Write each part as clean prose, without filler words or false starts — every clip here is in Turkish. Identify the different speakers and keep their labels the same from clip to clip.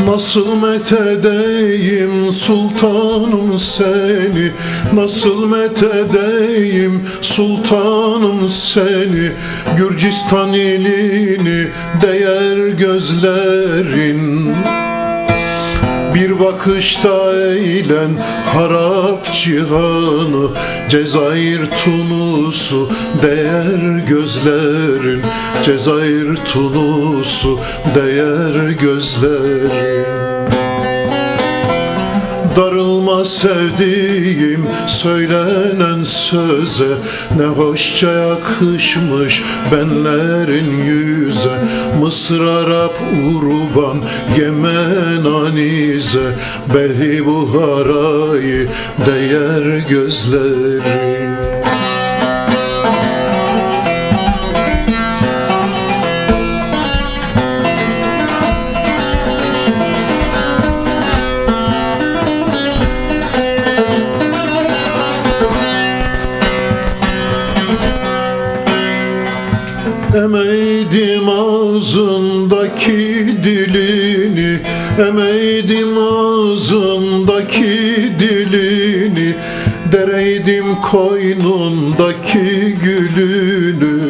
Speaker 1: Nasıl methedeyim sultanım seni, nasıl methedeyim sultanım seni. Gürcistan ilini değer gözlerin, bir bakışta eğlen harap cihanı. Cezayir Tunus'u değer gözlerin, Cezayir Tunus'u değer gözlerin. Darılma sevdiğim söylenen söze, ne hoşça yakışmış benlerin yüze. Mısır, Arap, Urban, Yemen, Anize, Belhi, Buhara'yı değer gözlerin. Emeydim ağzındaki dilini, emeydim ağzındaki dilini, dereydim koynundaki gülünü.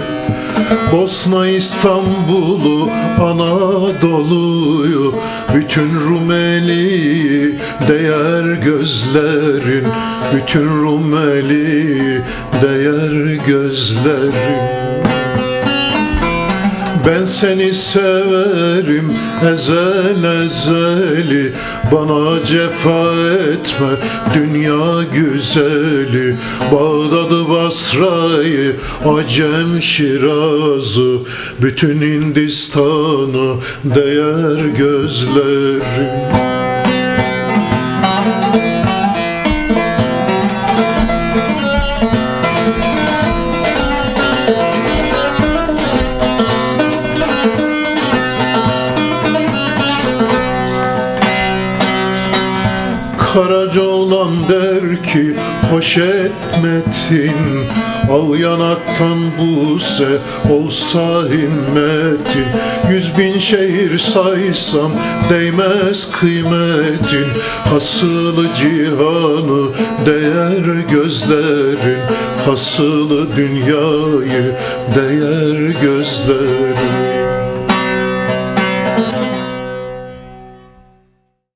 Speaker 1: Bosna, İstanbul'u, Anadolu'yu, bütün Rumeli'yi değer gözlerin, bütün Rumeli'yi değer gözlerin. Ben seni severim ezel ezeli, bana cefa etme dünya güzeli. Bağdat'ı, Basra'yı, Acem, Şiraz'ı, bütün Hindistan'ı değer gözlerim. Karacaoğlan der ki hoş etmetin, al yanaktan Buse olsa himmetin. 100.000 şehir saysam değmez kıymetin, hasılı cihanı değer gözlerin, hasılı dünyayı değer gözlerin.